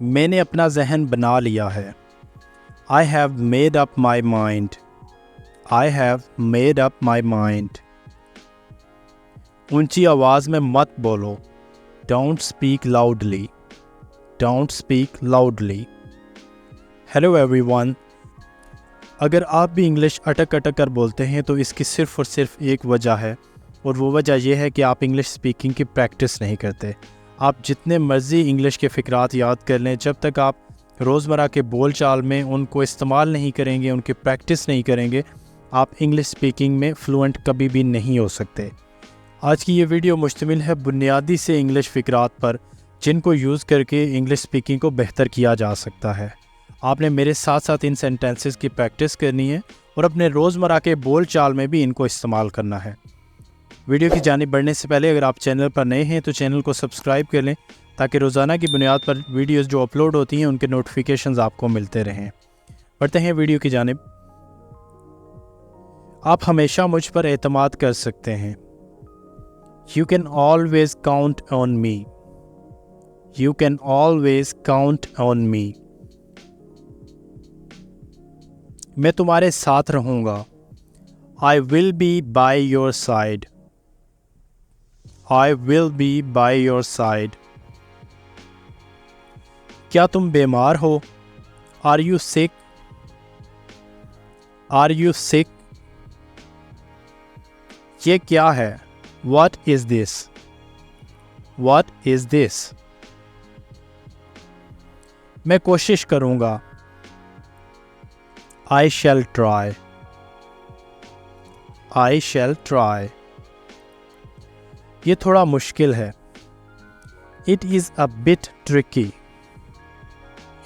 मैंने अपना जहन बना लिया है। I have made up my mind. I have made up my mind. ऊंची आवाज़ में मत बोलो। Don't speak loudly. Don't speak loudly. Hello everyone. अगर आप भी इंग्लिश अटक अटक कर बोलते हैं तो इसकी सिर्फ़ और सिर्फ एक वजह है, और वो वजह यह है कि आप इंग्लिश स्पीकिंग की प्रैक्टिस नहीं करते। आप जितने मर्ज़ी इंग्लिश के फ़िक्रात याद कर लें, जब तक आप रोज़मर्रा के बोल चाल में उनको इस्तेमाल नहीं करेंगे, उनकी प्रैक्टिस नहीं करेंगे, आप इंग्लिश स्पीकिंग में फ्लुएंट कभी भी नहीं हो सकते। आज की ये वीडियो मुश्तमिल है बुनियादी से इंग्लिश फ़िक्रात पर, जिनको यूज़ करके इंग्लिश स्पीकिंग को बेहतर किया जा सकता है। आपने मेरे साथ साथ इन सेंटेंसेस की प्रैक्टिस करनी है और अपने रोज़मर्रा के बोल चाल में भी इनको इस्तेमाल करना है। वीडियो की जानिब बढ़ने से पहले अगर आप चैनल पर नए हैं तो चैनल को सब्सक्राइब कर लें, ताकि रोज़ाना की बुनियाद पर वीडियोस जो अपलोड होती हैं उनके नोटिफिकेशंस आपको मिलते रहें। बढ़ते हैं वीडियो की जानिब। आप हमेशा मुझ पर एतमाद कर सकते हैं। You can always count on me. You can always count on me. मैं तुम्हारे साथ रहूँगा। I will be by your side. I will be by your side. क्या तुम बीमार हो? Are you sick? Are you sick? ये क्या है? What is this? What is this? मैं कोशिश करूँगा। I shall try. I shall try. ये थोड़ा मुश्किल है। It is a bit tricky.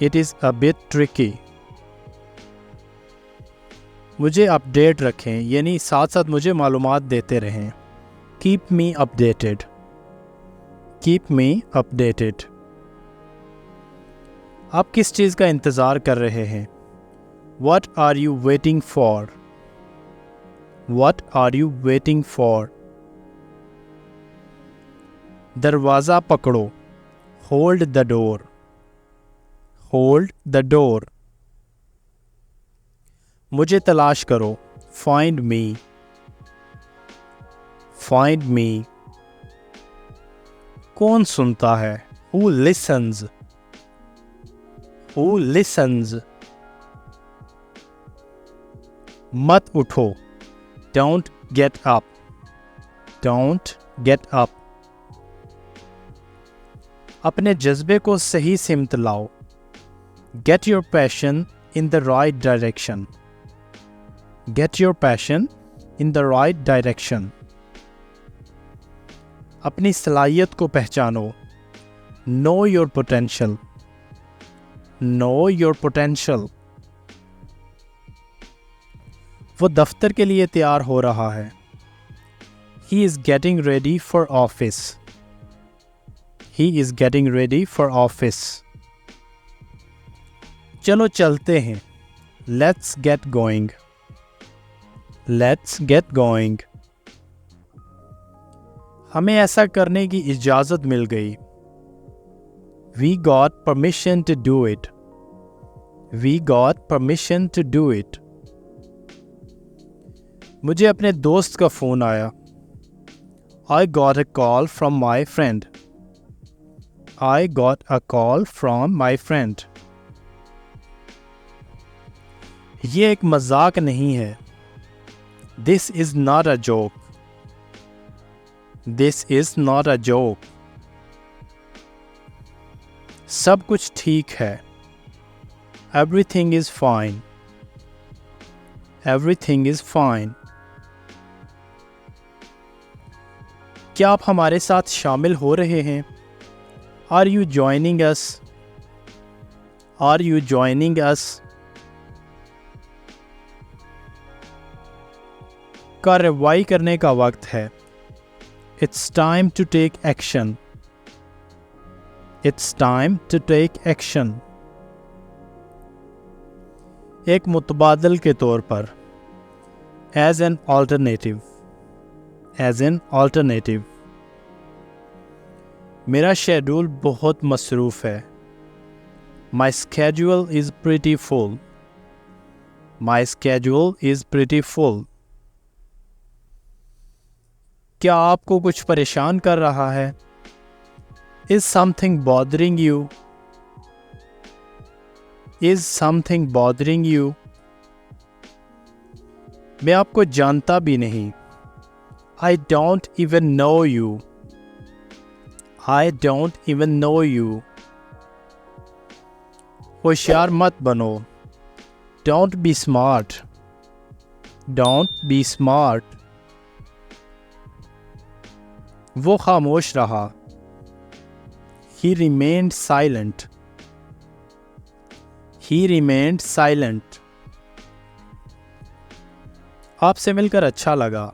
It is a bit tricky. मुझे अपडेट रखें, यानी साथ साथ मुझे मालूमात देते रहें। Keep me updated. Keep me updated. आप किस चीज़ का इंतज़ार कर रहे हैं? What are you waiting for? What are you waiting for? दरवाज़ा पकड़ो। Hold the door. Hold the door. मुझे तलाश करो। Find me. Find me. कौन सुनता है? Who listens? Who listens? मत उठो। Don't get up. Don't get up. अपने जज्बे को सही सिमत लाओ। Get your passion in the right direction. Get your passion in the right direction. अपनी सलाहियत को पहचानो। Know your potential. Know your potential. वो दफ्तर के लिए तैयार हो रहा है। He is getting ready for office. He is getting ready for office. चलो चलते हैं। Let's get going. Let's get going. हमें ऐसा करने की इजाज़त मिल गई। We got permission to do it. We got permission to do it. मुझे अपने दोस्त का फ़ोन आया। I got a call from my friend. I got a call from my friend. ये एक मजाक नहीं है। This is not a joke. This is not a joke. सब कुछ ठीक है। Everything is fine. Everything is fine. क्या आप हमारे साथ शामिल हो रहे हैं? Are you joining us? Are you joining us? कार्रवाई करने का वक्त है। It's time to take action. It's time to take action. एक मुतबादल के तौर पर। As an alternative. As an alternative. मेरा शेड्यूल बहुत मसरूफ़ है। My schedule is pretty full. My schedule is pretty full. क्या आपको कुछ परेशान कर रहा है? Is something bothering you? Is something bothering you? मैं आपको जानता भी नहीं. I don't even know you. I don't even know you. होशियार मत बनो. Don't be smart. Don't be smart. वो खामोश रहा. He remained silent. He remained silent. आपसे मिलकर अच्छा लगा.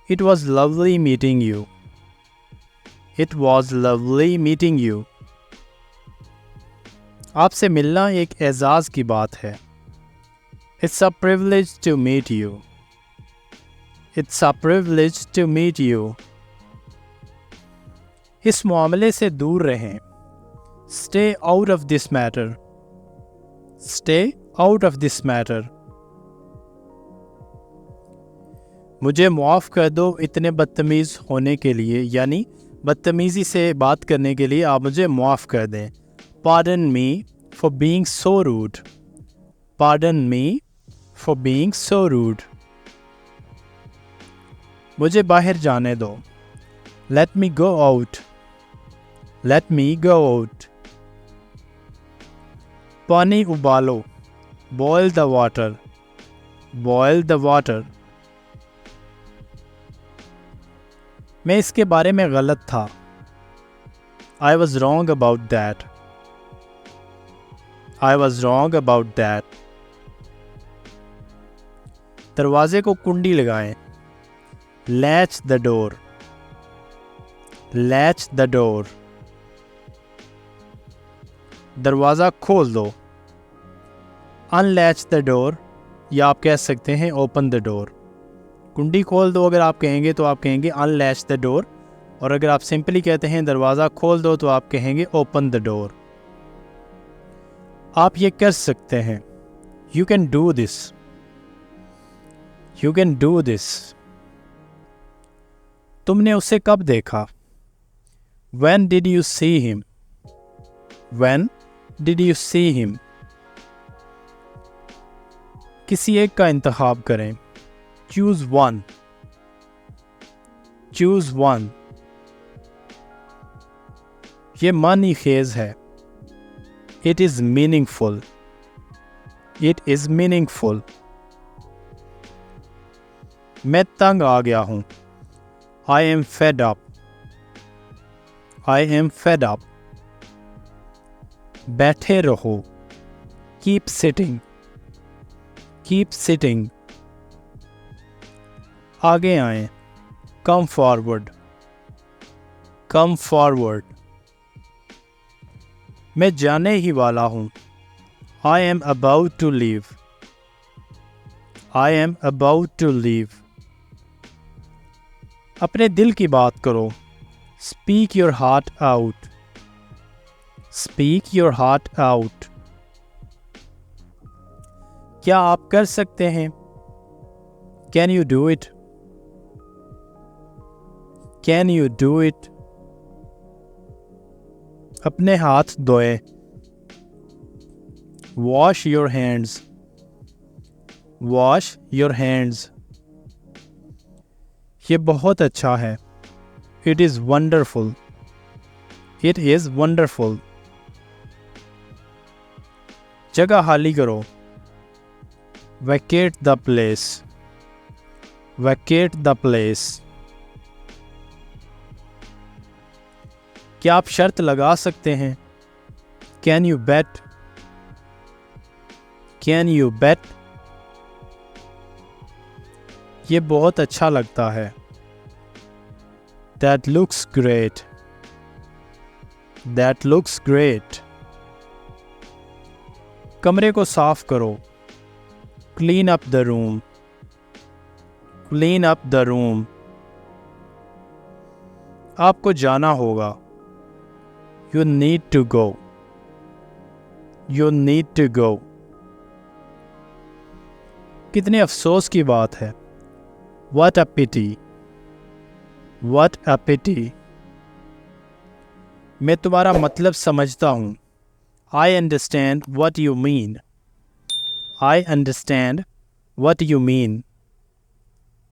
It was lovely meeting you. It was lovely meeting you. आपसे मिलना एक एजाज़ की बात है. It's a privilege to meet you. It's a privilege to meet you. इस मामले से दूर रहें. Stay out of this matter. Stay out of this matter. मुझे माफ़ कर दो इतने बदतमीज़ होने के लिए, यानी बदतमीज़ी से बात करने के लिए आप मुझे माफ़ कर दें. Pardon me for being so rude. Pardon me for being so rude. मुझे बाहर जाने दो. Let me go out. Let me go out. पानी उबालो. Boil the water. Boil the water. मैं इसके बारे में गलत था. I was wrong about that. I was wrong about that. दरवाजे को कुंडी लगाएं. Latch the door. Latch the door. दरवाज़ा खोल दो. Unlatch the door, या आप कह सकते हैं open the door. कुंडी खोल दो अगर आप कहेंगे तो आप कहेंगे unlatch the door, और अगर आप सिंपली कहते हैं दरवाज़ा खोल दो तो आप कहेंगे open the door. आप ये कर सकते हैं. You can do this. You can do this. तुमने उसे कब देखा? When did you see him? When did you see him? किसी एक का इंतखाब करें. Choose one. Choose one. ये मानी खेज है. It is meaningful. It is meaningful. मैं तंग आ गया हूँ. I am fed up. I am fed up. बैठे रहो. Keep sitting. Keep sitting. आगे आएं. Come forward. Come forward. मैं जाने ही वाला हूँ. I am about to leave. I am about to leave. अपने दिल की बात करो. Speak your heart out. Speak your heart out. क्या आप कर सकते हैं? Can you do it? Can you do it? अपने हाथ धोए. Wash your hands. Wash your hands. ये बहुत अच्छा है. It is wonderful. It is wonderful. जगह खाली करो. Vacate the place. Vacate the place. क्या आप शर्त लगा सकते हैं? Can you bet? Can you bet? ये बहुत अच्छा लगता है. That looks great. That looks great. कमरे को साफ करो. Clean up the room. Clean up the room. आपको जाना होगा. You need to go. You need to go. कितने अफसोस की बात है. What a pity. What a pity. मैं तुम्हारा मतलब समझता हूँ. I understand what you mean. I understand what you mean.